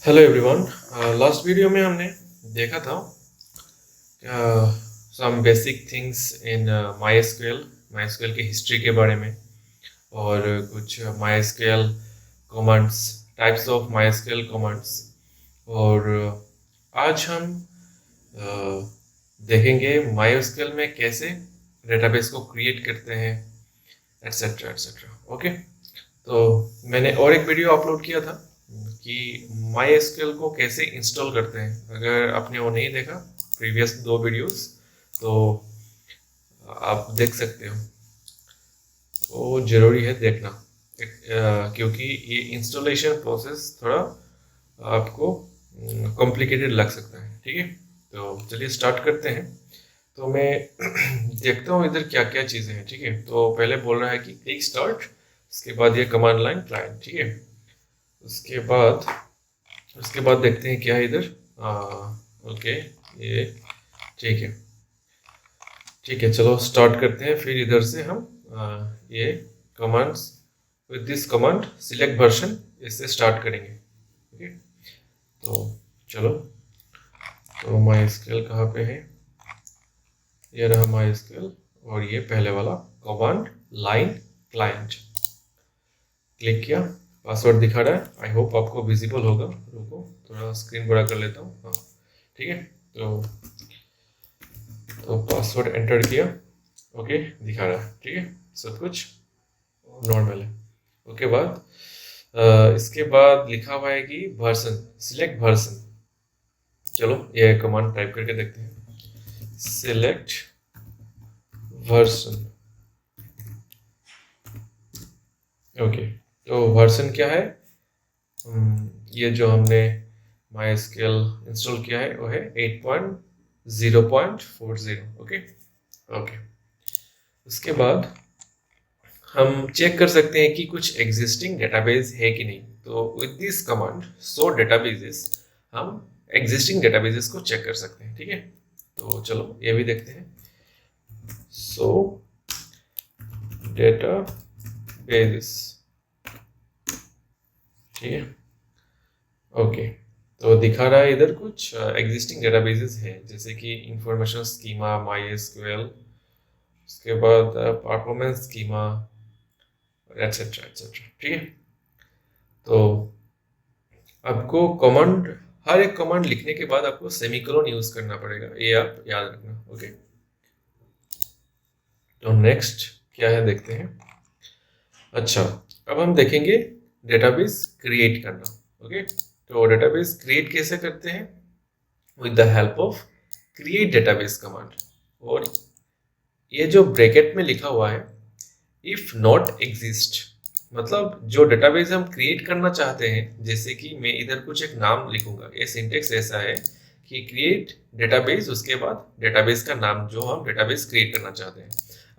Hello everyone. Last video में हमने देखा था some basic things in MySQL की हिस्ट्री के बारे में और कुछ MySQL commands, types of MySQL commands. और आज हम देखेंगे माई एसक्यूएल में कैसे डेटाबेस को क्रिएट करते हैं, एटसेट्रा एटसेट्रा। ओके, तो मैंने और एक वीडियो अपलोड किया था कि माई एसक्यूएल को कैसे इंस्टॉल करते हैं। अगर आपने वो नहीं देखा प्रीवियस 2 वीडियोस, तो आप देख सकते हो, वो ज़रूरी है देखना। क्योंकि ये इंस्टॉलेशन प्रोसेस थोड़ा आपको कॉम्प्लिकेटेड लग सकता है। ठीक है, तो चलिए स्टार्ट करते हैं। तो मैं देखता हूँ इधर क्या क्या चीज़ें हैं। ठीक है, तो पहले बोल रहा है कि क्लिक स्टार्ट, उसके बाद ये कमांड लाइन क्लाइंट। ठीक है, उसके बाद देखते हैं क्या है इधर। ओके, ये ठीक है, चलो स्टार्ट करते हैं। फिर इधर से हम ये commands, with this command select version, इससे स्टार्ट करेंगे। ओके, तो चलो, तो माई एसक्यूएल कहाँ पे है? ये रहा माई एसक्यूएल और ये पहले वाला कमांड लाइन क्लाइंट। क्लिक किया, पासवर्ड दिखा रहा है, आई होप आपको विजिबल होगा। रुको थोड़ा स्क्रीन बड़ा कर लेता हूँ। हाँ ठीक है, तो पासवर्ड एंटर किया। ओके, दिखा रहा है। ठीक है, सब कुछ नॉर्मल है। ओके, इसके बाद लिखा हुआ है कि वर्जन, सिलेक्ट वर्जन। चलो ये कमांड टाइप करके देखते हैं, सिलेक्ट वर्जन। ओके, तो वर्जन क्या है? ये जो हमने माई एसक्यूएल इंस्टॉल किया है वो है 8.0.40। ओके, उसके बाद हम चेक कर सकते हैं कि कुछ एग्जिस्टिंग डेटाबेस है कि नहीं। तो with this command so databases, हम एग्जिस्टिंग डेटाबेसेस को चेक कर सकते हैं। ठीक है, तो चलो ये भी देखते हैं। सो डेटाबेसेस, ठीक है। ओके, तो दिखा रहा है इधर कुछ एग्जिस्टिंग डेटाबेसेस है, जैसे कि इंफॉर्मेशन स्कीमा, माई एसक्यूएल, उसके बाद परफॉर्मेंस स्कीमा, एटसेट्रा एटसेट्रा। ठीक है, तो आपको कमांड, हर एक कमांड लिखने के बाद आपको सेमीकोलन यूज करना पड़ेगा, ये आप याद रखना। ओके, तो नेक्स्ट क्या है देखते हैं। अच्छा, अब हम देखेंगे डेटाबेस क्रिएट करना। ओके, तो डेटाबेस क्रिएट कैसे करते हैं? With the help of create database command. और ये जो ब्रैकेट में लिखा हुआ है, इफ नॉट एग्जिस्ट, मतलब जो डेटाबेस हम क्रिएट करना चाहते हैं, जैसे कि मैं इधर कुछ एक नाम लिखूंगा। ये सिंटेक्स ऐसा है कि क्रिएट डेटाबेस, उसके बाद डेटाबेस का नाम जो हम डेटाबेस क्रिएट करना चाहते हैं।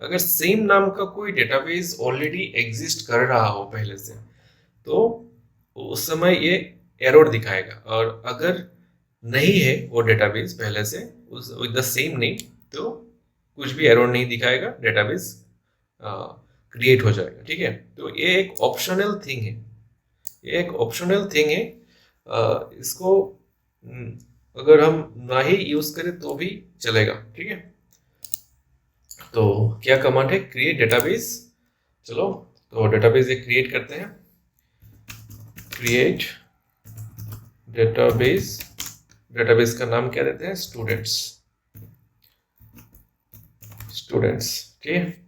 अगर सेम नाम का कोई डेटाबेस ऑलरेडी एग्जिस्ट कर रहा हो पहले से, तो उस समय ये एरर दिखाएगा। और अगर नहीं है वो डेटाबेस पहले से उस विद द सेम नेम, तो कुछ भी एरर नहीं दिखाएगा, डेटाबेस क्रिएट हो जाएगा। ठीक है, तो ये एक ऑप्शनल थिंग है, इसको अगर हम ना ही यूज करें तो भी चलेगा। ठीक है, तो क्या कमांड है? Create database. चलो, तो डेटाबेस एक क्रिएट करते हैं। क्रिएट डेटाबेस, डेटाबेस का नाम क्या देते हैं? स्टूडेंट्स। ठीक है,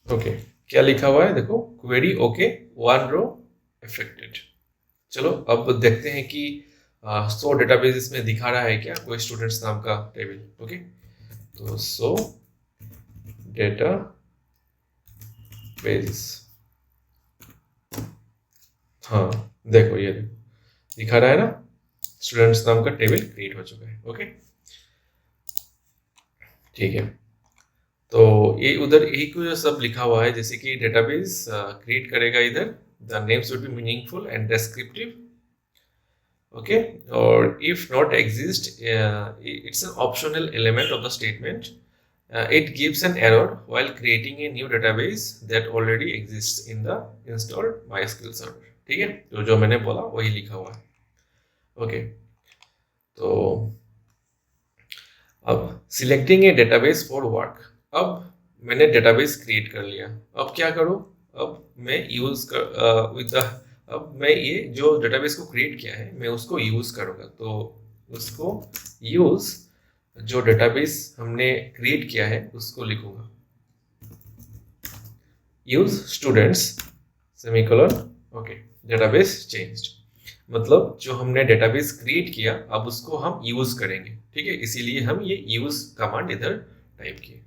ओके, क्या लिखा हुआ है देखो, क्वेरी ओके, 1 रो अफेक्टेड। चलो अब देखते हैं कि 100 डेटाबेसेस में दिखा रहा है क्या कोई स्टूडेंट्स नाम का टेबल। ओके, तो 100 डेटाबेसेस, हाँ देखो, ये देखो दिखा रहा है ना, स्टूडेंट्स नाम का टेबल क्रिएट हो चुका है। ओके, ठीक है, तो ये उधर यही कुछ सब लिखा हुआ है, जैसे कि डेटाबेस क्रिएट करेगा इधर, the name should be meaningful and descriptive. Okay, और if not exist, it's an optional element of the statement. It gives an error while creating a new database that already exists in the installed MySQL server. ठीक है, तो जो मैंने बोला वही लिखा हुआ है। ओके, तो अब selecting A database for work. अब मैंने डेटाबेस क्रिएट कर लिया, अब क्या करूँ? अब मैं यूज कर विद द अब मैं ये जो डेटाबेस को क्रिएट किया है मैं उसको यूज करूँगा। तो उसको यूज जो डेटाबेस हमने क्रिएट किया है उसको लिखूंगा, use students semicolon. Okay, database changed, मतलब जो हमने डेटाबेस क्रिएट किया अब उसको हम यूज करेंगे, ठीक है, इसीलिए हम ये यूज कमांड इधर टाइप किए।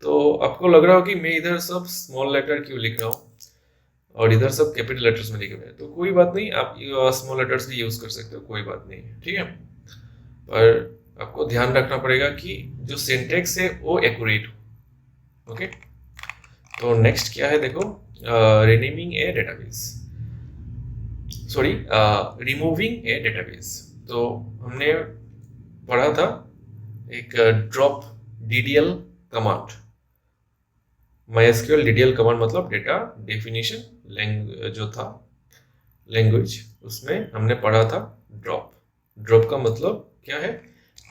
तो आपको लग रहा हो कि मैं इधर सब स्मॉल लेटर क्यों लिख रहा हूँ और इधर सब कैपिटल लेटर्स में लिखे हुए हैं, तो कोई बात नहीं, आप स्मॉल लेटर्स भी यूज कर सकते हो, कोई बात नहीं है, ठीक है। पर आपको ध्यान रखना पड़ेगा कि जो सिंटेक्स है वो एक्यूरेट हो। ओके, तो नेक्स्ट क्या है देखो, रीनेमिंग ए डेटाबेस, सॉरी रिमूविंग ए डेटाबेस। तो हमने पढ़ा था एक drop DDL command, MySQL DDL command मतलब डेटा डेफिनेशन जो था लैंग्वेज, उसमें हमने पढ़ा था ड्रॉप। ड्रॉप का मतलब क्या है?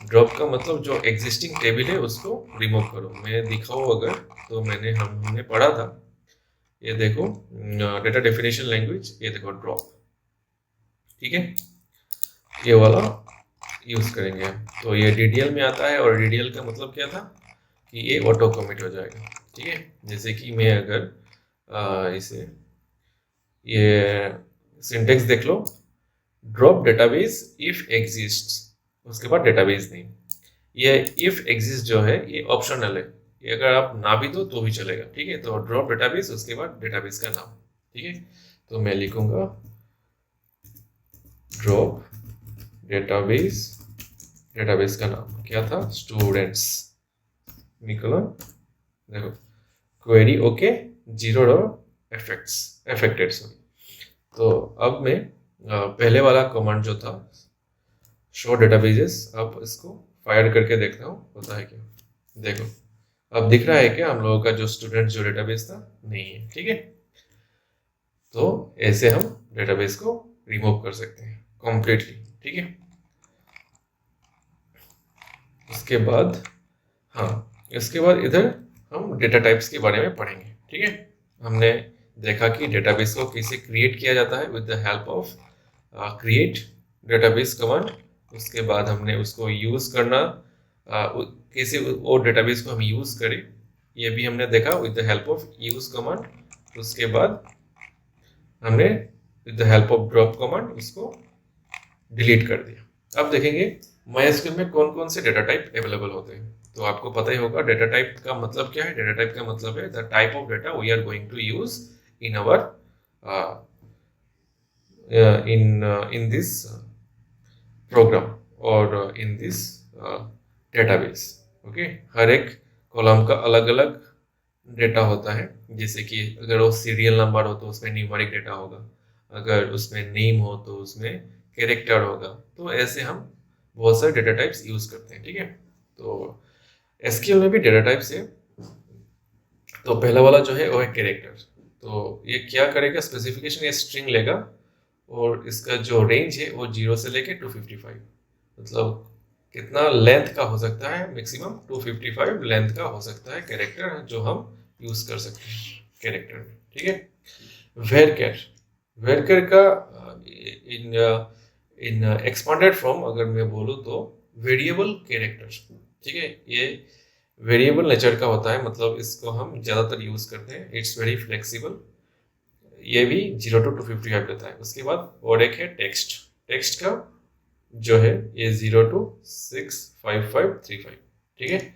ड्रॉप का मतलब जो एग्जिस्टिंग टेबल है उसको रिमूव करो। मैं दिखाऊँ अगर, तो हमने पढ़ा था, ये देखो डेटा डेफिनेशन लैंग्वेज, ये देखो ड्रॉप, ठीक है, ये वाला यूज करेंगे हम। तो ये DDL में आता है और DDL का मतलब क्या था कि ये ऑटो कमिट हो जाएगा, ठीक है। जैसे कि मैं अगर इसे ये सिंटेक्स देख लो, ड्रॉप डेटाबेस इफ एग्जिस्ट, उसके बाद डेटाबेस नेम। ये इफ एग्जिस्ट जो है ये ऑप्शनल है, ये अगर आप ना भी दो तो भी चलेगा, ठीक है। तो ड्रॉप डेटाबेस, उसके बाद डेटाबेस का नाम, ठीक है। तो मैं लिखूंगा ड्रॉप डेटाबेस, डेटाबेस का नाम क्या था? स्टूडेंट्स निकला, देखो query okay, zero row affected sorry. तो अब मैं पहले वाला कमांड जो था शो डेटाबेसेस, अब इसको फायर करके देखता हूँ होता है क्या। देखो अब दिख रहा है क्या हम लोगों का जो स्टूडेंट जो डेटाबेस था नहीं है, ठीक है। तो ऐसे हम डेटाबेस को रिमूव कर सकते हैं कंप्लीटली, ठीक है। उसके बाद हाँ, इसके बाद इधर हम डेटा टाइप्स के बारे में पढ़ेंगे, ठीक है। हमने देखा कि डेटाबेस को कैसे क्रिएट किया जाता है with the help of create database command. उसके बाद हमने उसको यूज करना, कैसे वो डेटाबेस को हम यूज करें, ये भी हमने देखा with the help of use command. उसके बाद हमने with the help of drop command उसको डिलीट कर दिया। अब देखेंगे MySQL में कौन कौन से डेटा टाइप अवेलेबल होते हैं। तो आपको पता ही होगा डेटा टाइप का मतलब क्या है। डेटा टाइप का मतलब है the type of data we are going to use in our in this program और in this database। ओके, हर एक कॉलम का अलग अलग डेटा होता है। जैसे कि अगर वो सीरियल नंबर हो तो उसमें न्यूमेरिक डेटा होगा, अगर उसमें नेम हो तो उसमें कैरेक्टर होगा। तो ऐसे हम बहुत सारे डेटा टाइप्स यूज करते हैं, ठीक है। तो SQL में भी डेटा टाइप्स है। तो पहला वाला जो है वो है कैरेक्टर। तो ये क्या करेगा, स्पेसिफिकेशन ये स्ट्रिंग लेगा और इसका जो रेंज है वो 0 से लेके 255, मतलब कितना लेंथ का हो सकता है, मैक्सिमम 255 लेंथ का हो सकता है कैरेक्टर जो हम यूज कर सकते हैं कैरेक्टर में, ठीक है। वेरकर का इन इन एक्सपांडेड फॉर्म अगर मैं बोलूँ तो वेरिएबल कैरेक्टर, ठीक है। ये वेरिएबल नेचर का होता है, मतलब इसको हम ज़्यादातर यूज करते हैं। इट्स वेरी फ्लेक्सिबल, ये भी 0 to 255 देता है। उसके बाद और एक है टेक्स्ट, टेक्स्ट का जो है ये 0 to 65535, ठीक है।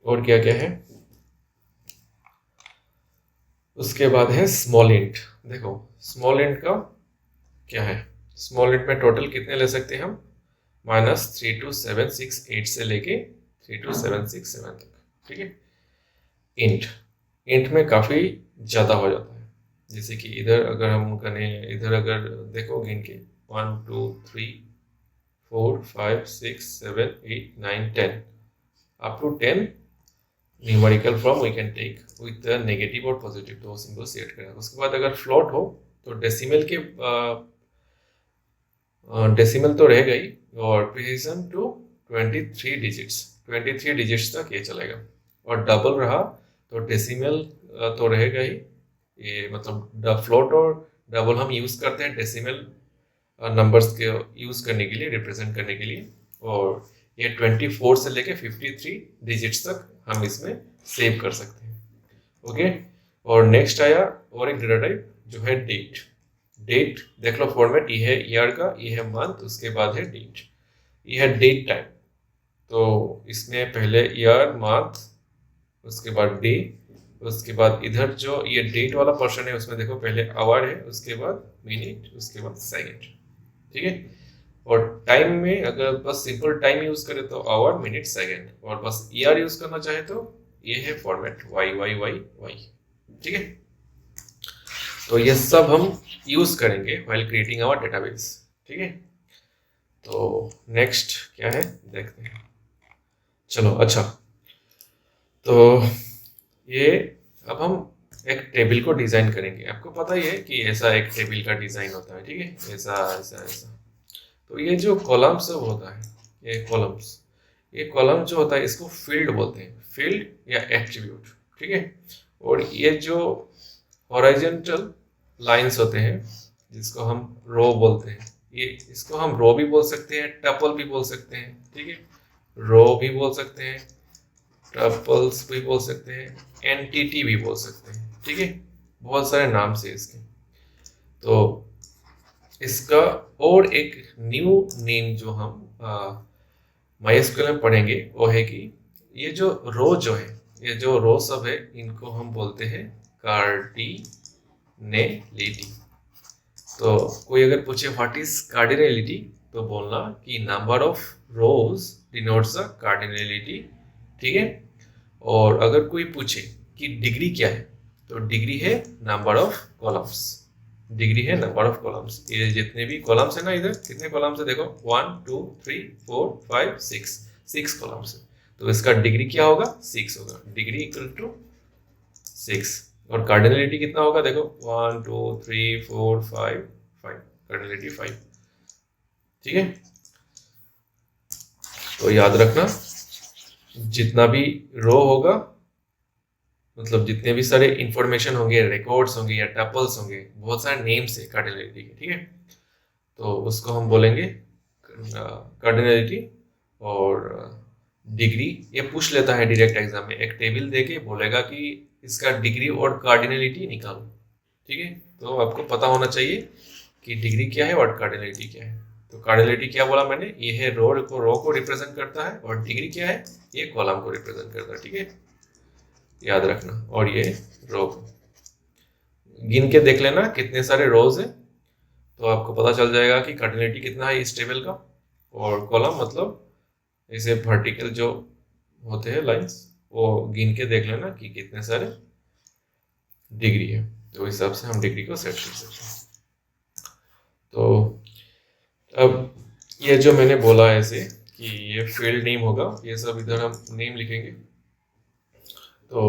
और क्या क्या है, उसके बाद है स्मॉल इंट। देखो स्मॉल इंट का क्या है, स्मॉल इंट में टोटल कितने ले सकते हैं हम, -32768 से लेके 32767 तक, ठीक है। इंट, इंट में काफ़ी ज़्यादा हो जाता है। जैसे कि इधर अगर हम करें, इधर अगर देखो गिन के 1 2 3 4 5 6 7 8 9 10 up to 10 numerical form we can take with the negative और पॉजिटिव, तो सिंबल सेट करें। उसके बाद अगर फ्लोट हो तो डेसिमल तो रहेगा ही, और प्रिसीजन टू 23 डिजिट्स तक ये चलेगा। और डबल रहा तो डेसिमल तो रहेगा ही, ये मतलब फ्लोट और डबल हम यूज़ करते हैं डेसिमल नंबर्स के यूज़ करने के लिए, रिप्रेजेंट करने के लिए। और ये 24 से लेके 53 डिजिट्स तक हम इसमें सेव कर सकते हैं। ओके, और नेक्स्ट आया और एक डेटा टाइप जो है डेट। डेट देख लो फॉर्मेट, ये है ईयर का, ये है मंथ, उसके बाद है डेट, ये है डेट टाइप। तो इसमें पहले ईयर, मंथ, उसके बाद डे, उसके बाद इधर जो ये डेट वाला पर्सन है उसमें देखो पहले आवर है, उसके बाद मिनट, उसके बाद सेकंड। ठीक है, और टाइम में अगर बस सिंपल टाइम यूज करें तो आवर, मिनट, सेकंड, और बस ईयर यूज करना चाहे तो ये है format y y y y. ठीक है, तो ये सब हम यूज करेंगे व्हाइल क्रिएटिंग आवर डेटाबेस। ठीक है, तो नेक्स्ट क्या है देखते हैं। चलो अच्छा, तो ये अब हम एक टेबल को डिजाइन करेंगे। आपको पता ही है कि ऐसा एक टेबल का डिजाइन होता है। ठीक है, ऐसा ऐसा ऐसा। तो ये जो कॉलम सब होता है, ये कॉलम्स, ये कॉलम जो होता है इसको फील्ड बोलते हैं, फील्ड या एट्रीब्यूट। ठीक है, और ये जो हॉरिजॉन्टल लाइंस होते हैं जिसको हम रो बोलते हैं, ये इसको हम रो भी बोल सकते हैं, टपल भी बोल सकते हैं। ठीक है, रो भी बोल सकते हैं, टपल्स भी बोल सकते हैं, एंटिटी भी बोल सकते हैं। ठीक है, बहुत सारे नाम से इसके। तो इसका और एक न्यू नेम जो हम MySQL में पढ़ेंगे वो है कि ये जो रो जो है, ये जो रो सब है, इनको हम बोलते हैं कार्डिनेलिटी। तो कोई अगर पूछे व्हाट इज कार्डिनेलिटी, तो बोलना कि number of rose denotes the cardinality. ठीक है, और अगर कोई पूछे कि डिग्री क्या है, तो डिग्री है नंबर ऑफ कॉलम्स। डिग्री है नंबर ऑफ कॉलम्स। ये जितने भी कॉलम्स है ना, इधर कितने कॉलम्स है देखो, 1 2 3 4 5 6 कॉलम्स है। तो इसका डिग्री क्या होगा, 6 होगा। Degree equal to 6। और कार्डिनलिटी कितना होगा देखो, 1 2 3 4 5 5, कार्डिनलिटी 5। ठीक है, तो याद रखना जितना भी रो होगा, मतलब जितने भी सारे इंफॉर्मेशन होंगे, रिकॉर्ड्स होंगे या टपल्स होंगे, बहुत सारे नेम्स है कार्डिनलिटी के। ठीक है, तो उसको हम बोलेंगे कार्डिनलिटी। और डिग्री ये पूछ लेता है डायरेक्ट एग्जाम में, एक टेबल देके बोलेगा कि इसका डिग्री और कार्डिनलिटी निकालो। ठीक है, तो आपको पता होना चाहिए कि डिग्री क्या है और कार्डिनलिटी क्या है। तो कार्डिनलिटी क्या बोला मैंने, ये है रो को रिप्रेजेंट करता है, और डिग्री क्या है, ये कॉलम को रिप्रेजेंट करता है। ठीक है, याद रखना। और ये रो को गिन के देख लेना कितने सारे रोज है, तो आपको पता चल जाएगा कि कार्डिनलिटी कितना है इस टेबल का। और कॉलम मतलब ऐसे वर्टिकल जो होते हैं लाइंस, वो गिन के देख लेना कि कितने सारे डिग्री है, तो इस हिसाब से हम डिग्री को सेट कर सकते हैं। तो अब ये जो मैंने बोला ऐसे कि ये फील्ड नेम होगा, ये सब इधर हम नेम लिखेंगे। तो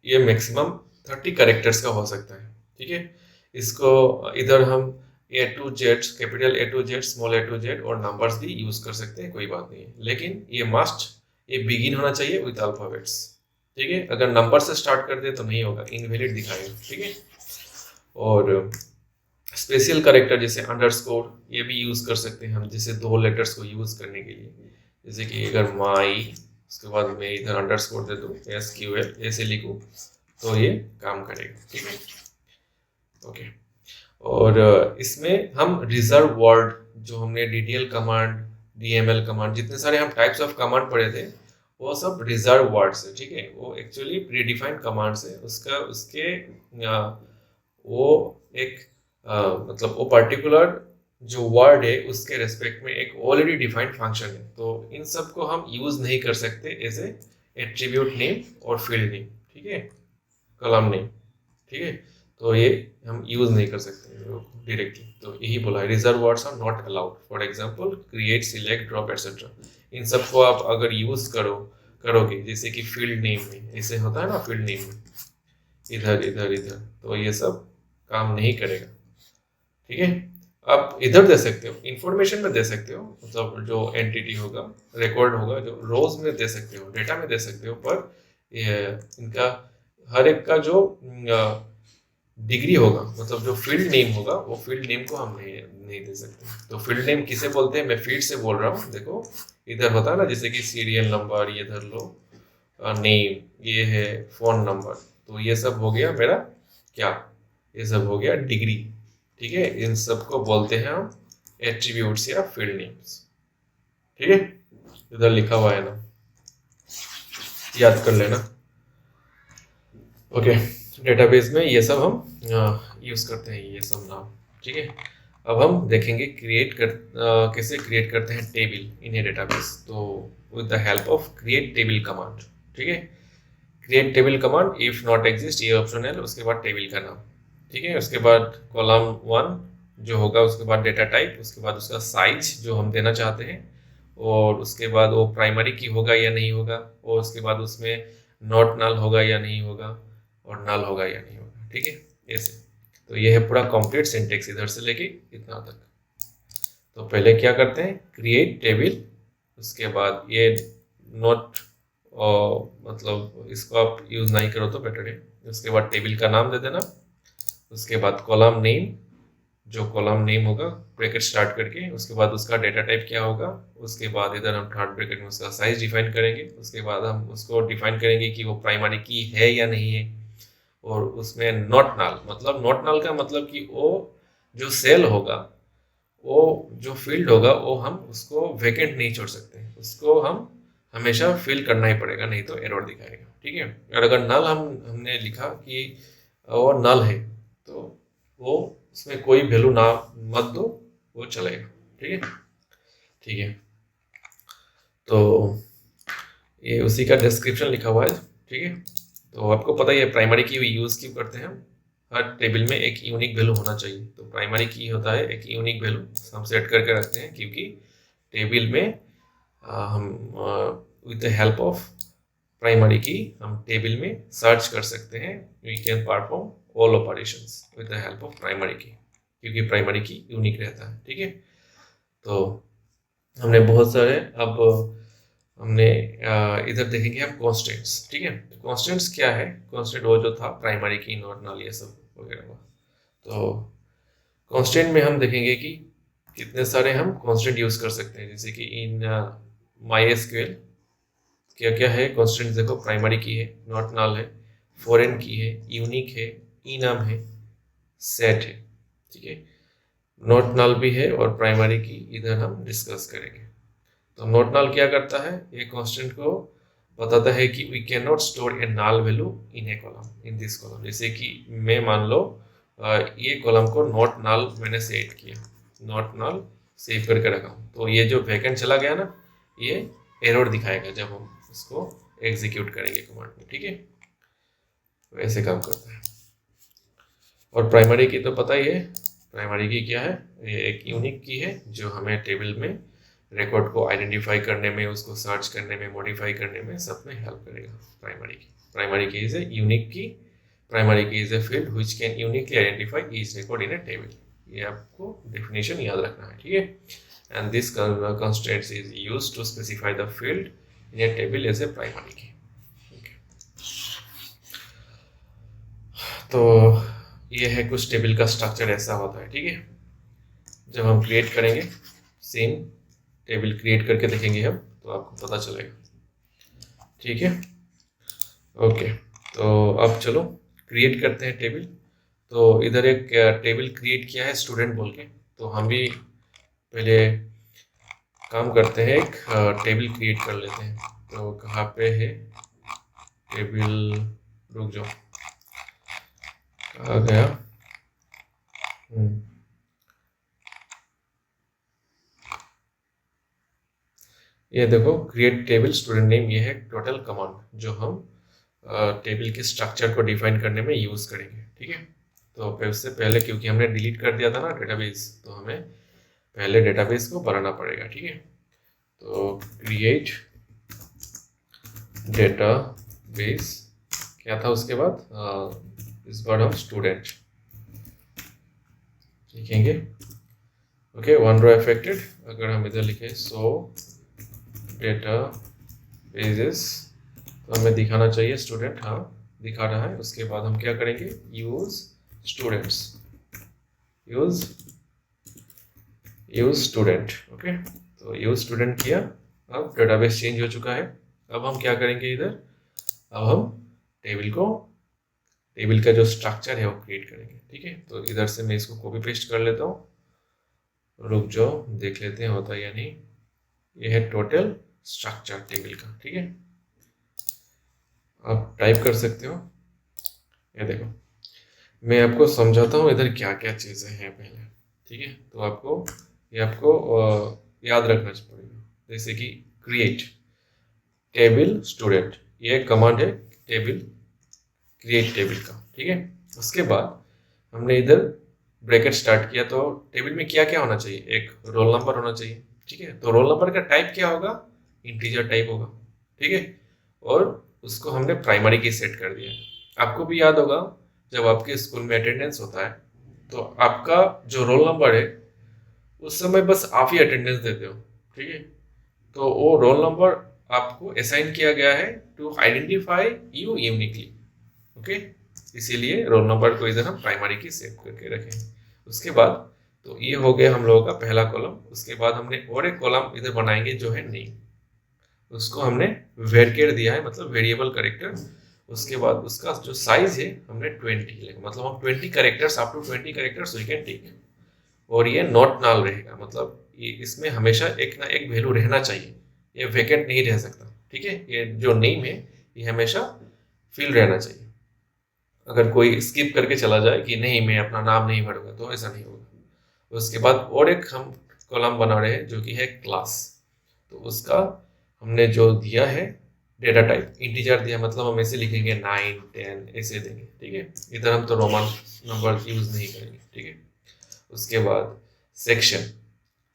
ये मैक्सिमम 30 कैरेक्टर्स का हो सकता है। ठीक है, इसको इधर हम A to Z, capital A to Z, small A to Z और नंबर्स भी यूज कर सकते हैं, कोई बात नहीं है। लेकिन ये बिगिन होना चाहिए विद अल्फाबेट्स। ठीक है, अगर नंबर से स्टार्ट कर दे तो नहीं होगा, इनवैलिड दिखाएगा। ठीक है, और स्पेशल कैरेक्टर जैसे अंडरस्कोर, ये भी यूज कर सकते हैं हम, जैसे 2 लेटर्स को यूज करने के लिए। जैसे कि अगर माई, उसके बाद मैं इधर अंडरस्कोर दे दूँ, SQL ऐसे लिखूँ, तो ये काम करेगा। ठीक है, ओके। और इसमें हम रिजर्व वर्ड, जो हमने DTL कमांड, DML कमांड, जितने सारे हम टाइप्स ऑफ कमांड पढ़े थे, वो सब रिजर्व वर्ड्स है। ठीक है, वो एक्चुअली प्रीडिफाइंड कमांड्स है। वो एक मतलब वो पर्टिकुलर जो वर्ड है उसके रेस्पेक्ट में एक ऑलरेडी डिफाइंड फंक्शन है। तो इन सब को हम यूज नहीं कर सकते एज ए एट्रीब्यूट नेम और फील्ड नेम। ठीक है, कॉलम नेम। ठीक है, तो ये हम यूज नहीं कर सकते डायरेक्टली। तो यही बोला है, reserve words are not allowed. For example create, select, drop etcetera, इन सब को आप अगर यूज करोगे, जैसे कि फील्ड नेम में ऐसे होता है ना, फील्ड नेम में इधर इधर इधर, तो ये सब काम नहीं करेगा। ठीक है। आप इधर दे सकते हो, इंफॉर्मेशन में दे सकते हो, मतलब जो एंटिटी होगा, रिकॉर्ड होगा, जो रोज में दे सकते हो, डेटा में दे सकते हो, पर ये इनका हर एक का जो डिग्री होगा, मतलब जो फील्ड नेम होगा, वो फील्ड नेम को हम नहीं दे सकते। तो फील्ड नेम किसे बोलते हैं, मैं फील्ड से बोल रहा हूँ। देखो इधर होता है ना, जैसे कि सीरियल नंबर, ये धर लो, नेम, ये है फोन नंबर, तो ये सब हो गया मेरा क्या, ये सब हो गया डिग्री। ठीक है, इन सब को बोलते हैं हम एट्रीब्यूट्स या फील्ड नेम्स। ठीक है, इधर लिखा हुआ है ना, याद कर लेना। ओके, डेटाबेस में ये सब हम यूज करते हैं, ये सब नाम। ठीक है, अब हम देखेंगे कैसे क्रिएट करते हैं टेबल इन ए डेटाबेस। तो with the help of create table command. ठीक है, create table command, if not exist ये ऑप्शन है, उसके बाद टेबल का नाम। ठीक है, उसके बाद कॉलम 1 जो होगा, उसके बाद डेटा टाइप, उसके बाद उसका साइज जो हम देना चाहते हैं, और उसके बाद वो प्राइमरी की होगा या नहीं होगा, और उसके बाद उसमें नॉट नल होगा या नहीं होगा, और नल होगा या नहीं होगा। ठीक है, ऐसे। तो ये है पूरा कंप्लीट सिंटेक्स इधर से लेके इतना तक। तो पहले क्या करते हैं, क्रिएट टेबल, उसके बाद ये नोट, मतलब इसको आप यूज नहीं करो तो बेटर है। उसके बाद टेबल का नाम दे देना, उसके बाद कॉलम नेम, जो कॉलम नेम होगा ब्रैकेट स्टार्ट करके, उसके बाद उसका डेटा टाइप क्या होगा, उसके बाद इधर हम थर्ड ब्रैकेट में उसका साइज डिफाइन करेंगे, उसके बाद हम उसको डिफाइन करेंगे कि वो प्राइमरी की है या नहीं है, और उसमें नॉट नल, मतलब नॉट नल का मतलब कि वो जो सेल होगा, वो जो फील्ड होगा, वो हम उसको वैकेंट नहीं छोड़ सकते, उसको हम हमेशा फिल करना ही पड़ेगा, नहीं तो एरर दिखाएगा। ठीक है, और अगर नल हमने लिखा कि वो नल है, तो वो उसमें कोई वैल्यू ना मत दो, वो चलेगा। ठीक है, ठीक है, तो ये उसी का डिस्क्रिप्शन लिखा हुआ है। ठीक है, तो आपको पता ही है प्राइमरी की यूज क्यों करते हैं हम, हर टेबल में एक यूनिक वैल्यू होना चाहिए। तो प्राइमरी की होता है एक यूनिक वैल्यू, हम सेट करके रखते हैं, क्योंकि टेबल में हम with the help of primary key हम टेबल में सर्च कर सकते हैं। We can perform all operations with the help of primary key, क्योंकि प्राइमरी की यूनिक रहता है। ठीक है, तो हमने बहुत सारे, अब हमने इधर देखेंगे हम कॉन्स्टेंट्स। ठीक है, कॉन्स्टेंट्स क्या है, कॉन्स्टेंट वो जो था प्राइमरी की, नॉट नल, ये सब वगैरह हुआ। तो कॉन्स्टेंट में हम देखेंगे कि कितने सारे हम कॉन्स्टेंट यूज कर सकते हैं, जैसे कि इन MySQL क्या क्या है कॉन्स्टेंट, देखो प्राइमरी की है, नॉट नल है, फॉरेन की है, यूनिक है, इनम है, सेट है। ठीक है, नॉट नल भी है और प्राइमरी की इधर हम डिस्कस करेंगे। तो नॉट नल क्या करता है, ये कांस्टेंट को बताता है कि we can not store a null value in a column, in this column. जैसे कि मैं मान लो ये कॉलम को नॉट नल मैंने सेट किया, नॉट नल सेव करके रखा हूँ, तो ये जो वैकेंट चला गया ना, ये एरर दिखाएगा जब हम इसको एग्जीक्यूट करेंगे कमांड में। ठीक है, तो ऐसे काम करता है। और प्राइमरी की तो पता ही है, प्राइमरी की क्या है, ये एक यूनिक की है जो हमें टेबल में रिकॉर्ड को आइडेंटिफाई करने में, उसको सर्च करने में, मॉडिफाई करने में, सब में हेल्प करेगा। Primary key is a unique key, primary key is a field which can uniquely identify each record in a table. ये आपको डेफिनेशन याद रखना है। ठीक है, and this constraints is used to specify the field in a table as a primary key. तो ये है कुछ टेबल का स्ट्रक्चर, ऐसा होता है। ठीक है, जब हम क्रिएट करेंगे, सेम टेबल क्रिएट करके देखेंगे हम, तो आपको पता चलेगा। ठीक है, ओके, तो अब चलो क्रिएट करते हैं टेबल। तो इधर एक टेबल क्रिएट किया है स्टूडेंट बोल के, तो हम भी पहले काम करते हैं, एक टेबल क्रिएट कर लेते हैं। तो कहाँ पे है टेबल, रुक जाओ, कहाँ गया, ये देखो क्रिएट टेबल स्टूडेंट नेम, ये है टोटल कमांड जो हम टेबल के स्ट्रक्चर को डिफाइन करने में यूज करेंगे। ठीक है, तो फिर उससे पहले, क्योंकि हमने डिलीट कर दिया था ना डेटाबेस, तो हमें पहले डेटाबेस को बनाना पड़ेगा। ठीक है, तो क्रिएट डेटाबेस क्या था उसके बाद, इस बार हम स्टूडेंट, लिखेंगे। Okay, one row affected. अगर हम इधर लिखें सो डेटा पेजेस, तो हमें दिखाना चाहिए स्टूडेंट, हाँ दिखा रहा है। उसके बाद हम क्या करेंगे, use students, use student. Okay, तो यूज स्टूडेंट किया। अब डेटाबेस चेंज हो चुका है। अब हम क्या करेंगे इधर, अब हम टेबल का जो स्ट्रक्चर है वो क्रिएट करेंगे। ठीक है, तो इधर से मैं इसको कॉपी पेस्ट कर लेता हूँ। रुक जाओ, देख लेते हैं होता है या नहीं। ये है टोटल स्ट्रक्चर टेबल का। ठीक है, आप टाइप कर सकते हो। ये देखो, मैं आपको समझाता हूँ इधर क्या क्या चीज़ें हैं पहले। ठीक है, तो आपको याद रखना पड़ेगा। जैसे कि क्रिएट टेबल स्टूडेंट, ये कमांड है टेबल क्रिएट टेबल का। ठीक है, उसके बाद हमने इधर ब्रैकेट स्टार्ट किया, तो टेबल में क्या क्या होना चाहिए, एक रोल नंबर होना चाहिए। ठीक है, तो रोल नंबर का टाइप क्या होगा, इंटीजर टाइप होगा। ठीक है, और उसको हमने प्राइमरी की सेट कर दिया। आपको भी याद होगा, जब आपके स्कूल में अटेंडेंस होता है तो आपका जो रोल नंबर है उस समय बस आप ही अटेंडेंस देते हो। ठीक है, तो वो रोल नंबर आपको असाइन किया गया है to identify you uniquely. Okay, इसीलिए रोल नंबर को इधर हम प्राइमरी की सेव करके रखें। उसके बाद तो ये हो गया हम लोगों का पहला कॉलम। उसके बाद हमने और एक कॉलम इधर बनाएंगे जो है नेम, उसको हमने वेरकेर दिया है, मतलब वेरिएबल कैरेक्टर। उसके बाद उसका जो साइज है हमने 20 लिखा, मतलब हम 20 characters, up to 20 characters we can take. और ये नॉट नल रहेगा, मतलब ये इसमें हमेशा एक ना एक वैल्यू रहना चाहिए, ये वेकेंट नहीं रह सकता। ठीक है, ये जो नेम है ये हमेशा फिल रहना चाहिए। अगर कोई स्किप करके चला जाए कि नहीं मैं अपना नाम नहीं भरूंगा, तो ऐसा नहीं होगा। उसके बाद और एक हम कॉलम बना रहे हैं जो कि है क्लास। तो उसका हमने जो दिया है डेटा टाइप इंटीजर दिया, मतलब हम ऐसे लिखेंगे 9 10 ऐसे देंगे। ठीक है, इधर हम तो रोमन नंबर यूज नहीं करेंगे। ठीक है, उसके बाद सेक्शन,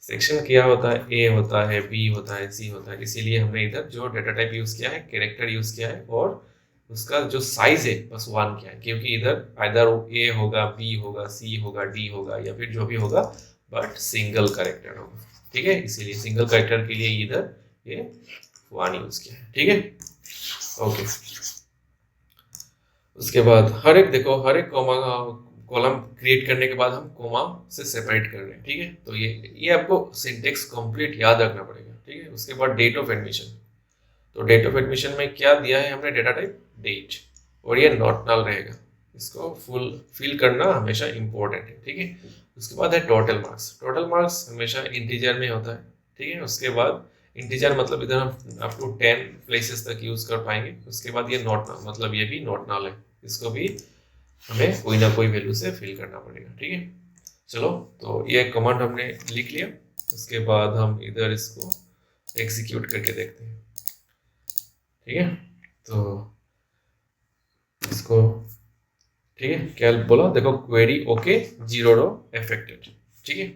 सेक्शन क्या होता है, ए होता है, बी होता है, सी होता है। इसीलिए हमने इधर जो डेटा टाइप यूज किया है कैरेक्टर यूज किया है, और उसका जो साइज है बस 1 किया है, क्योंकि इधर आइदर ए होगा, बी होगा, सी होगा, डी होगा, या फिर जो भी होगा, बट सिंगल कैरेक्टर होगा। ठीक है, इसीलिए सिंगल कैरेक्टर के लिए इधर ये 1 यूज किया है। ठीक है, ओके। उसके बाद हर एक देखो, हर एक कॉलम क्रिएट करने के बाद हम कोमा से सेपरेट कर रहे हैं। ठीक है, तो ये आपको सिंटेक्स कंप्लीट याद रखना पड़ेगा। ठीक है, उसके बाद डेट ऑफ एडमिशन, तो डेट ऑफ एडमिशन में क्या दिया है हमने, डेटा टाइप डेट, और ये नॉट नल रहेगा, इसको फुल फिल करना हमेशा इंपॉर्टेंट है। ठीक है, उसके बाद है टोटल मार्क्स, टोटल मार्क्स हमेशा इंटीजर में होता है। ठीक है, उसके बाद इंटीजर मतलब इधर हम अप टू 10 प्लेसेस तक यूज कर पाएंगे। उसके बाद ये नॉट नल, मतलब ये भी नॉट नल है, इसको भी हमें कोई ना कोई वैल्यू से फिल करना पड़ेगा। ठीक है, चलो, तो ये कमांड हमने लिख लिया। उसके बाद हम इधर इसको एग्जीक्यूट करके देखते हैं। ठीक है, तो इसको, ठीक है, क्या बोला देखो, क्वेरी ओके, 0 रो अफेक्टेड। ठीक है,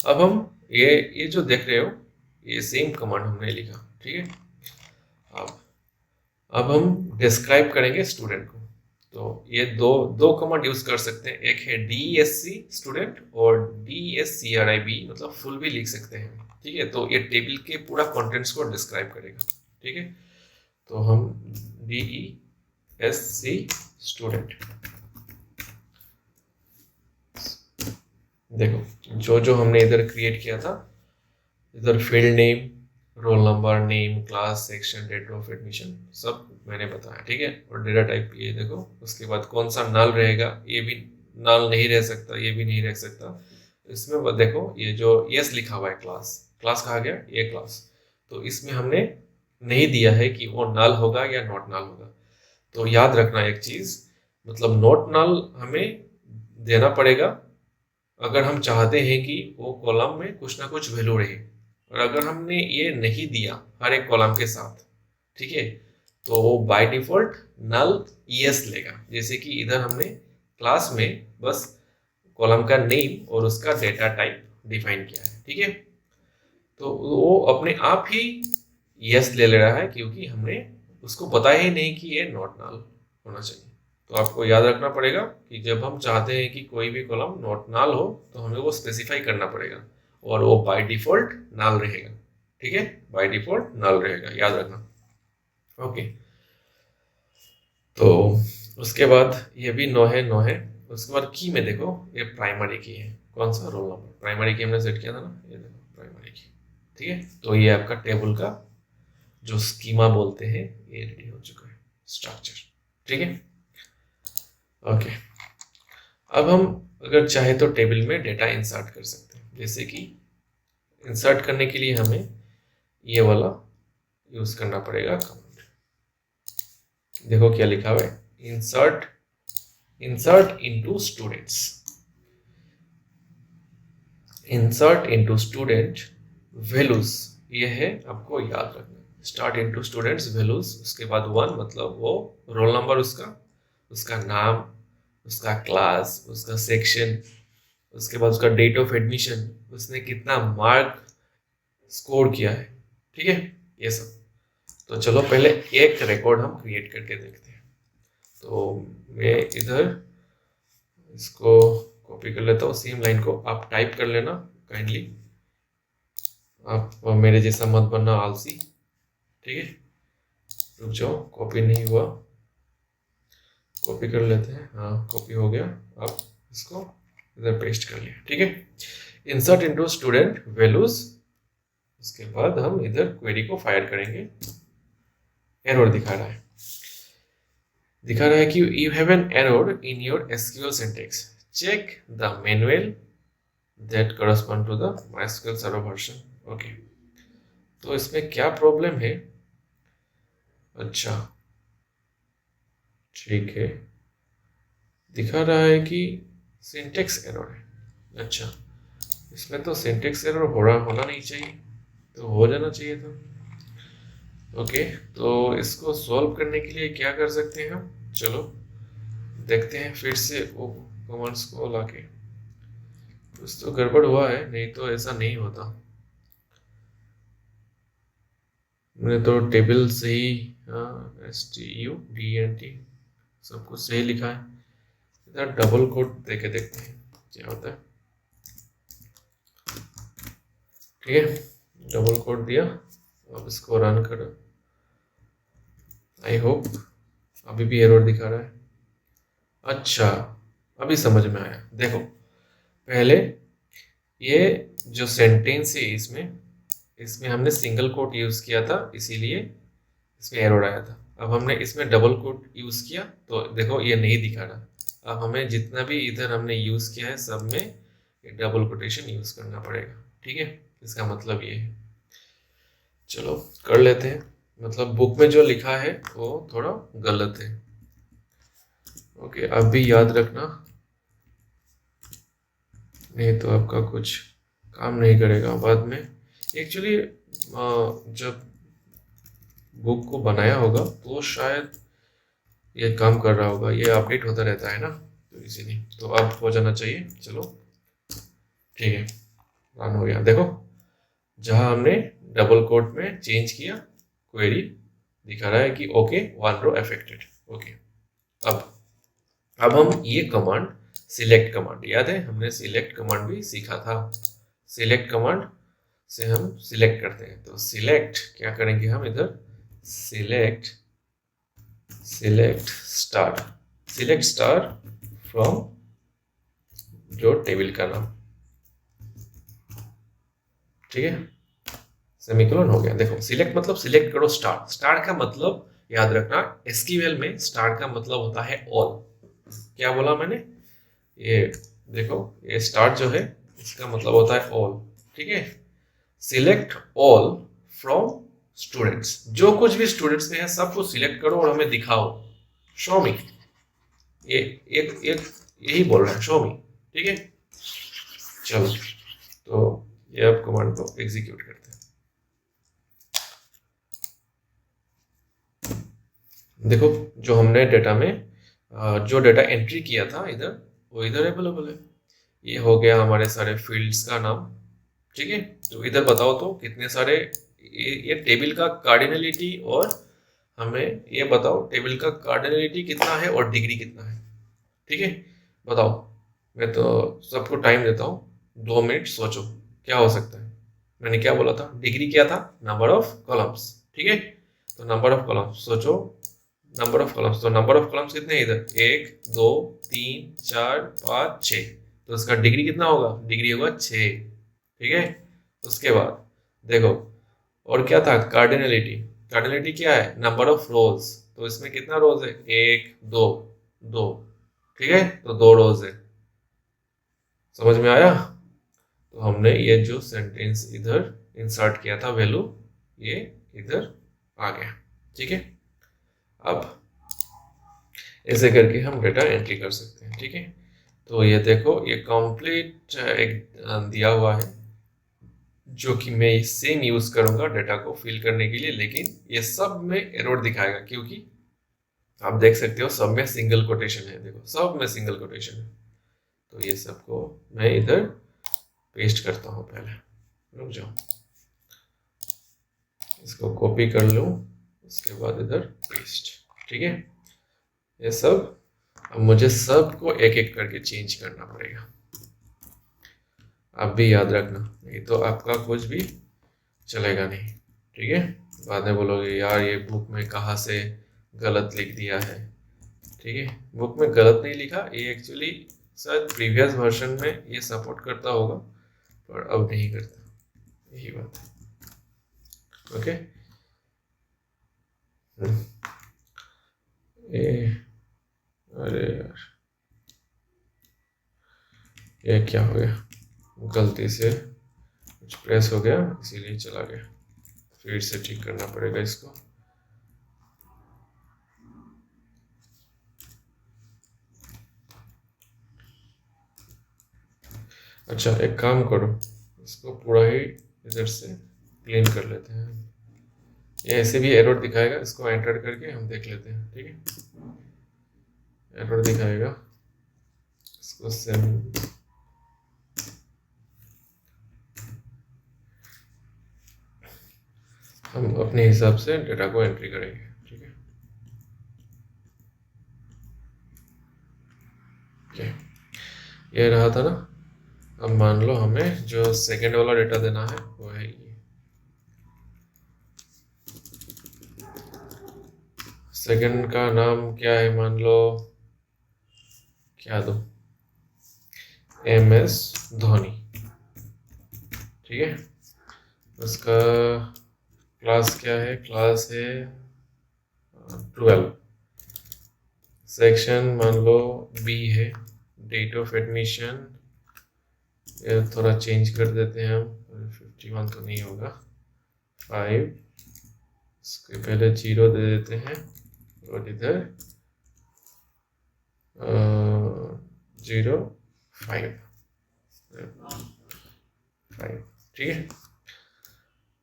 अब हम ये जो देख रहे हो ये सेम कमांड हमने लिखा। ठीक है, अब हम डिस्क्राइब करेंगे स्टूडेंट को। तो ये दो कमांड यूज कर सकते हैं, एक है DSC स्टूडेंट और DSCRIB, मतलब फुल भी लिख सकते हैं। ठीक है, तो ये टेबल के पूरा कंटेंट्स को डिस्क्राइब करेगा। ठीक है, तो हम DESC स्टूडेंट, देखो जो जो हमने इधर क्रिएट किया था, इधर field name, roll number, name, class, section, date of admission, सब मैंने बताया। ठीक है, और डेटा टाइप ये देखो। उसके बाद कौन सा नल रहेगा, ये भी नल नहीं रह सकता, ये भी नहीं रह सकता। इसमें देखो ये जो यस लिखा हुआ है, क्लास, क्लास कहा गया ये क्लास, तो इसमें हमने नहीं दिया है कि वो नल होगा या नॉट नल होगा। तो याद रखना एक चीज, मतलब नॉट नल हमें देना पड़ेगा अगर हम चाहते हैं कि वो कॉलम में कुछ ना कुछ वैल्यू रहे। और अगर हमने ये नहीं दिया हर एक कॉलम के साथ, ठीक है, तो वो बाय डिफॉल्ट नल यस लेगा। जैसे कि इधर हमने क्लास में बस कॉलम का नेम और उसका डेटा टाइप डिफाइन किया है। ठीक है, तो वो अपने आप ही यस ले रहा है, क्योंकि हमने उसको बताया ही नहीं कि ये नॉट नल होना चाहिए। तो आपको याद रखना पड़ेगा कि जब हम चाहते हैं कि कोई भी कॉलम नॉट नल हो तो हमें वो स्पेसिफाई करना पड़ेगा, और वो बाय डिफॉल्ट नल रहेगा। ठीक है, बाय डिफॉल्ट नल रहेगा, याद रखना। ओके, तो उसके बाद ये भी नो है, नो है। उसके बाद की में देखो, ये प्राइमरी की है। कौन सा? Roll number. प्राइमरी की हमने सेट किया था ना, ये देखो प्राइमरी की। ठीक है, तो ये आपका टेबल का जो स्कीमा बोलते हैं ये रेडी हो चुका है, स्ट्रक्चर। ठीक है, ओके। अब हम अगर चाहे तो टेबल में डेटा इंसर्ट कर सकते हैं। जैसे कि इंसर्ट करने के लिए हमें ये वाला यूज करना पड़ेगा कमांड। देखो क्या लिखा हुआ है, insert into students. Insert into student values, ये है आपको याद रखना। स्टार्ट इनटू स्टूडेंट्स वैल्यूज, उसके बाद 1 मतलब वो रोल नंबर उसका नाम, उसका क्लास, उसका सेक्शन, उसके बाद उसका डेट ऑफ एडमिशन, उसने कितना मार्क स्कोर किया है। ठीक है, ये सब। तो चलो पहले एक रिकॉर्ड हम क्रिएट करके देखते हैं। तो मैं इधर इसको कॉपी कर लेता हूँ, सेम लाइन को आप टाइप कर लेना काइंडली। आप मेरे जैसा मत बनना आलसी। ठीक है, रुक जाओ, कॉपी नहीं हुआ, कॉपी कर लेते हैं। हाँ, कॉपी हो गया। आप इसको इधर पेस्ट कर लिया। ठीक है, इंसर्ट इनटू स्टूडेंट वैल्यूज, उसके बाद हम इधर क्वेरी को फायर करेंगे। एरर दिखा रहा है कि you have an error in your SQL syntax, check the manual that correspond to the MySQL server version. Okay, तो इसमें क्या प्रॉब्लम है? अच्छा, ठीक है, दिखा रहा है कि सिंटैक्स एरर है। अच्छा, इसमें तो सिंटैक्स एरर होना नहीं चाहिए, तो हो जाना चाहिए था। ओके, तो इसको सॉल्व करने के लिए क्या कर सकते हैं हम? चलो देखते हैं फिर से वो कमांड्स को लाके। कुछ तो गड़बड़ हुआ है, नहीं तो ऐसा नहीं होता। मैंने तो टेबल से ही STUDENT सब कुछ सही लिखा है। इधर डबल कोट देके देखते हैं क्या होता है। ठीक है, डबल कोट दिया, अब इसको रन करो। आई होप अभी भी एरर दिखा रहा है। अच्छा, अभी समझ में आया। देखो, पहले ये जो सेंटेंस है इसमें हमने सिंगल कोट यूज किया था, इसीलिए इसमें एरर आया था। अब हमने इसमें डबल कोट यूज किया तो देखो ये नहीं दिखा रहा। अब हमें जितना भी इधर हमने यूज किया है सब में डबल कोटेशन यूज करना पड़ेगा। ठीक है, इसका मतलब ये है। चलो कर लेते हैं। मतलब बुक में जो लिखा है वो थोड़ा गलत है। ओके, अब भी याद रखना, नहीं तो आपका कुछ काम नहीं करेगा बाद में। एक्चुअली जब बुक को बनाया होगा तो शायद ये काम कर रहा होगा, ये अपडेट होता रहता है ना, तो इसीलिए। तो अब हो जाना चाहिए। चलो ठीक है, रन हो गया। देखो, जहां हमने डबल कोट में चेंज किया, क्वेरी दिखा रहा है कि ओके 1 रो अफेक्टेड। ओके, अब हम ये कमांड सिलेक्ट कमांड, याद है हमने सिलेक्ट कमांड भी सीखा था। सिलेक्ट कमांड से हम सिलेक्ट करते हैं। तो सिलेक्ट क्या करेंगे हम इधर, सिलेक्ट स्टार फ्रॉम जो टेबल का नाम। ठीक है, सेमीकोलन हो गया। देखो, सिलेक्ट मतलब सिलेक्ट करो स्टार। स्टार का मतलब याद रखना, एसक्यूएल में स्टार का मतलब होता है ऑल। क्या बोला मैंने? ये देखो, ये स्टार जो है इसका मतलब होता है ऑल। ठीक है, सिलेक्ट ऑल फ्रॉम स्टूडेंट्स, जो कुछ भी स्टूडेंट्स में है सबको सिलेक्ट करो और हमें दिखाओ, शो मी। ये एक यही बोल रहा है, शो मी। ठीक है, चलो तो ये अब कमांड को एग्जीक्यूट करते हैं। देखो, जो हमने डेटा में जो डेटा एंट्री किया था इधर, वो इधर अवेलेबल है। ये हो गया हमारे सारे फील्ड्स का नाम। ठीक है, तो इधर बताओ तो कितने सारे ये टेबल का कार्डिनलिटी और हमें ये बताओ टेबल का कार्डिनलिटी कितना है और डिग्री कितना है। ठीक है, बताओ। मैं तो सबको टाइम देता हूँ, 2 मिनट सोचो क्या हो सकता है। मैंने क्या बोला था, डिग्री क्या था, नंबर ऑफ कॉलम्स। ठीक है, तो नंबर ऑफ कॉलम्स सोचो, नंबर ऑफ कॉलम्स, तो नंबर ऑफ कॉलम्स कितने हैं इधर, 1 2 3 4 5 6, तो उसका डिग्री कितना होगा, डिग्री होगा 6। ठीक है, उसके बाद देखो और क्या था, कार्डिनलिटी। कार्डिनलिटी क्या है, नंबर ऑफ रोज, तो इसमें कितना रोज है, 1 2 2। ठीक है, तो 2 रोज है। समझ में आया। तो हमने ये जो सेंटेंस इधर इंसर्ट किया था वैल्यू, ये इधर आ गया। ठीक है, अब ऐसे करके हम डेटा एंट्री कर सकते हैं। ठीक है, तो ये देखो ये कंप्लीट एक दिया हुआ है जो कि मैं सेम यूज करूंगा डेटा को फिल करने के लिए, लेकिन ये सब में एरर दिखाएगा क्योंकि आप देख सकते हो सब में सिंगल कोटेशन है। देखो सब में सिंगल कोटेशन है। तो ये सबको मैं इधर पेस्ट करता हूँ। पहले रुक जाओ, इसको कॉपी कर लूँ, उसके बाद इधर पेस्ट। ठीक है, ये सब अब मुझे सबको एक एक करके चेंज करना पड़ेगा। आप भी याद रखना, नहीं तो आपका कुछ भी चलेगा नहीं। ठीक है, बाद में बोलोगे यार ये बुक में कहाँ से गलत लिख दिया है। ठीक है, बुक में गलत नहीं लिखा, ये एक्चुअली शायद प्रीवियस वर्जन में ये सपोर्ट करता होगा पर अब नहीं करता, यही बात है। ओके, ये अरे यार ये क्या हो गया, गलती से कुछ प्रेस हो गया इसीलिए चला गया। फिर से ठीक करना पड़ेगा इसको। अच्छा एक काम करो, इसको पूरा ही इधर से क्लीन कर लेते हैं। ये ऐसे भी एरर दिखाएगा, इसको एंटर करके हम देख लेते हैं। ठीक है, एरर दिखाएगा, इसको सेम हम अपने हिसाब से डेटा को एंट्री करेंगे। ठीक है, ये रहा था ना। अब मान लो हमें जो सेकंड वाला डेटा देना है वो है ये। सेकंड का नाम क्या है, मान लो क्या दो, MS धोनी। ठीक है, उसका क्लास क्या है, क्लास है 12। सेक्शन मान लो B है। डेट ऑफ एडमिशन ये थोड़ा चेंज कर देते हैं हम, 51 तो नहीं होगा, 5, इसके पहले 0 दे देते हैं और इधर 0 5। ठीक है,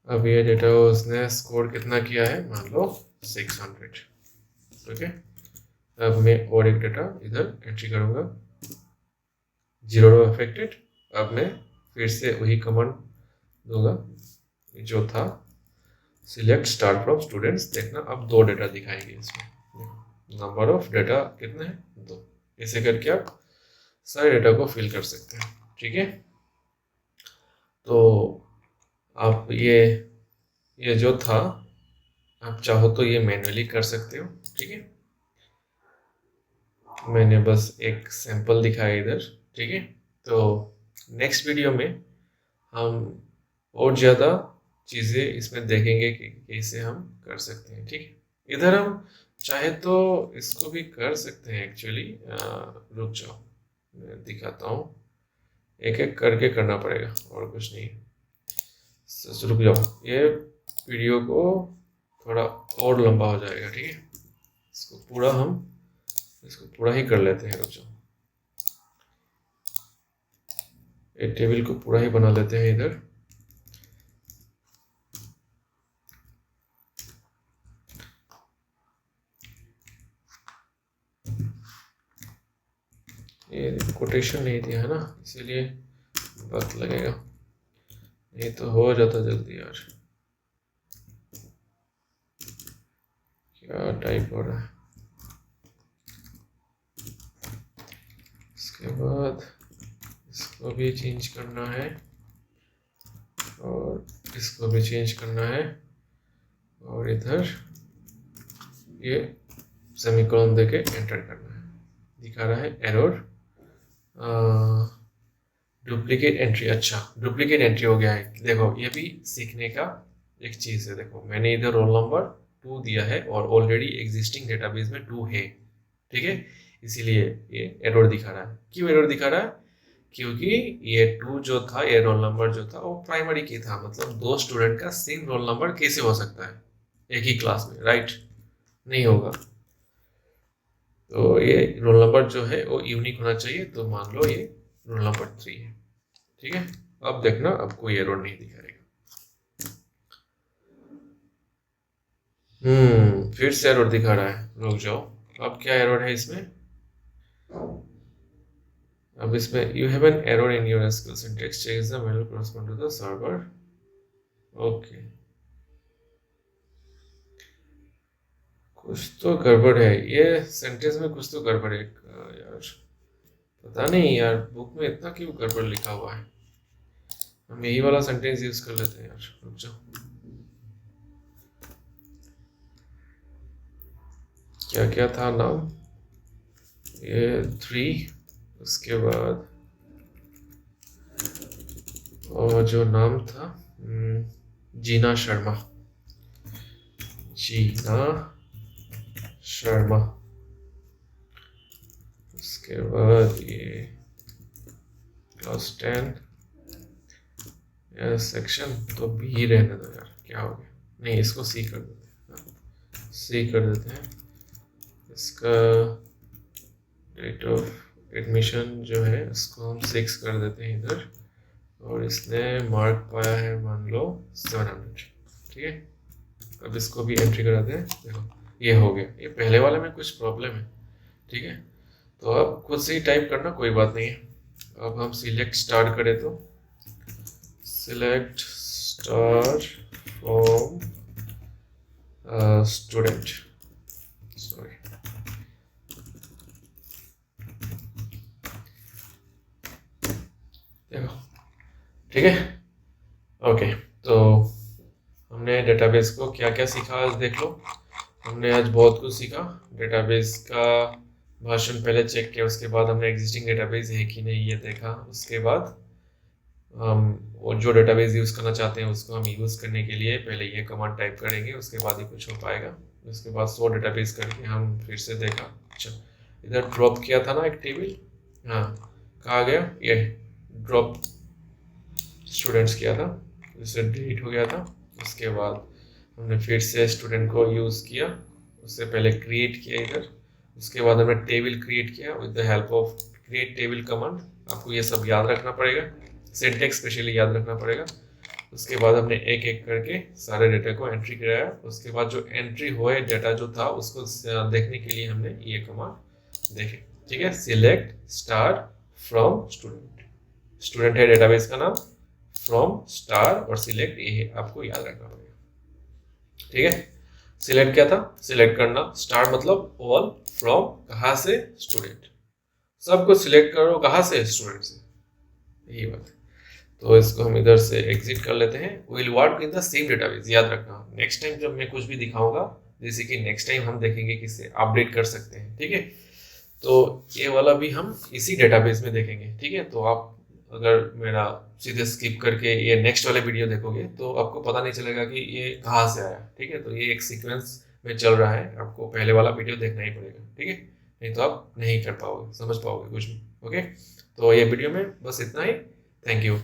अब ये डेटा उसने स्कोर कितना किया है, मान लो 600। ओके, अब मैं और एक डेटा इधर एंट्री करूंगा, 0 अफेक्टेड। अब मैं फिर से वही कमांड दूंगा जो था, सिलेक्ट स्टार फ्रॉम स्टूडेंट्स। देखना अब 2 डेटा दिखाएंगे इसमें, नंबर ऑफ डेटा कितने हैं, 2। ऐसे करके आप सारे डेटा को फिल कर सकते हैं। ठीक है, तो आप ये जो था आप चाहो तो ये मैन्युअली कर सकते हो। ठीक है, मैंने बस एक सैंपल दिखाया इधर। ठीक है, तो नेक्स्ट वीडियो में हम और ज़्यादा चीज़ें इसमें देखेंगे कि कैसे हम कर सकते हैं। ठीक है, इधर हम चाहे तो इसको भी कर सकते हैं एक्चुअली। रुक जाओ मैं दिखाता हूँ, एक एक करके करना पड़ेगा और कुछ नहीं। रुक जाओ, ये वीडियो को थोड़ा और लंबा हो जाएगा। ठीक है, इसको पूरा ही कर लेते हैं। रुक जाओ, एक टेबल को पूरा ही बना लेते हैं इधर। ये कोटेशन नहीं दिया है ना, इसीलिए वक्त लगेगा, नहीं तो हो जाता जल्दी यार। क्या टाइप हो रहा है। इसके बाद इसको भी चेंज करना है और इसको भी चेंज करना है और इधर ये सेमीकोलन देके एंटर करना है। दिखा रहा है एरर डुप्लीकेट एंट्री। अच्छा, डुप्लीकेट एंट्री हो गया है। देखो ये भी सीखने का एक चीज़ है। देखो मैंने इधर रोल नंबर 2 दिया है और ऑलरेडी एग्जिस्टिंग डेटाबेस में 2 है, ठीक है, इसीलिए ये एरर दिखा रहा है। क्यों एरर दिखा रहा है? क्योंकि ये 2 जो था, ये रोल नंबर जो था वो प्राइमरी की था। मतलब 2 स्टूडेंट का सेम रोल नंबर कैसे हो सकता है एक ही क्लास में, राइट? नहीं होगा। तो ये रोल नंबर जो है वो यूनिक होना चाहिए। तो मान लो ये रोल नंबर 3 है, ठीक है। अब देखना आपको ये एरर नहीं दिखाएगा। फिर से एरर दिखा रहा है। रुक जाओ, अब क्या एरर है इसमें? अब इसमें you have an error in your SQL syntax, check the mail correspond to the server. Okay, कुछ तो गड़बड़ है ये सेंटेंस में, कुछ तो गड़बड़ है यार। पता नहीं यार, बुक में इतना क्यों गड़बड़ लिखा हुआ है। हम यही वाला सेंटेंस यूज कर लेते हैं यार। रुक जाओ, क्या क्या था नाम? ये 3, उसके बाद और जो नाम था जीना शर्मा, जीना शर्मा। उसके बाद ये क्लास 10 सेक्शन तो बी रहने दो यार, क्या हो गया? नहीं, इसको सी कर देते हैं। सी कर देते हैं। इसका डेट ऑफ एडमिशन जो है इसको हम 6 कर देते हैं इधर, और इसने मार्क पाया है मान लो 700, ठीक है। अब इसको भी एंट्री कराते हैं। देखो ये हो गया। ये पहले वाले में कुछ प्रॉब्लम है, ठीक है। तो अब खुद से ही टाइप करना, कोई बात नहीं है। अब हम सिलेक्ट स्टार करें तो select star from student, sorry, देखो, ठीक है। ओके, तो हमने डेटाबेस को क्या क्या सीखा आज देख लो। हमने आज बहुत कुछ सीखा। डेटाबेस का भाषण पहले चेक किया, उसके बाद हमने एग्जिस्टिंग डेटाबेस है कि नहीं ये देखा। उसके बाद हम और जो डेटाबेस यूज़ करना चाहते हैं उसको हम यूज़ करने के लिए पहले ये कमांड टाइप करेंगे, उसके बाद ही कुछ हो पाएगा। उसके बाद 100 डेटाबेस करके हम फिर से देखा। अच्छा, इधर ड्रॉप किया था ना एक टेबल, हाँ, कहाँ गया? ये ड्रॉप स्टूडेंट्स किया था, उससे डिलीट हो गया था। उसके बाद हमने फिर से स्टूडेंट को यूज़ किया, उससे पहले क्रिएट किया इधर। उसके बाद हमने टेबल क्रिएट किया with the help of create table command. आपको ये सब याद रखना पड़ेगा, सिंटैक्स स्पेशली याद रखना पड़ेगा। उसके बाद हमने एक एक करके सारे डेटा को एंट्री कराया। उसके बाद जो एंट्री हुए डेटा जो था उसको देखने के लिए हमने ये कमांड देखे, ठीक है। Select star from student, student है डेटाबेस का नाम, फ्रॉम स्टार और सिलेक्ट, ये आपको याद रखना पड़ेगा, ठीक है। सिलेक्ट क्या था? सिलेक्ट करना। स्टार मतलब ऑल, फ्रॉम कहाँ से? स्टूडेंट। सबको सिलेक्ट करो, कहाँ से? स्टूडेंट से, यही बात है। तो इसको हम इधर से एग्जिट कर लेते हैं। Will work in the same database, याद रखना। नेक्स्ट टाइम जब मैं कुछ भी दिखाऊंगा, जैसे कि नेक्स्ट टाइम हम देखेंगे किससे अपडेट कर सकते हैं, ठीक है। तो ये वाला भी हम इसी डेटाबेस में देखेंगे, ठीक है। तो आप अगर मेरा सीधे स्किप करके ये नेक्स्ट वाले वीडियो देखोगे तो आपको पता नहीं चलेगा कि ये कहाँ से आया, ठीक है। तो ये एक सीक्वेंस में चल रहा है, आपको पहले वाला वीडियो देखना ही पड़ेगा, ठीक है। नहीं तो आप नहीं कर पाओगे, समझ पाओगे कुछ भी, ओके। तो ये वीडियो में बस इतना ही। Thank you.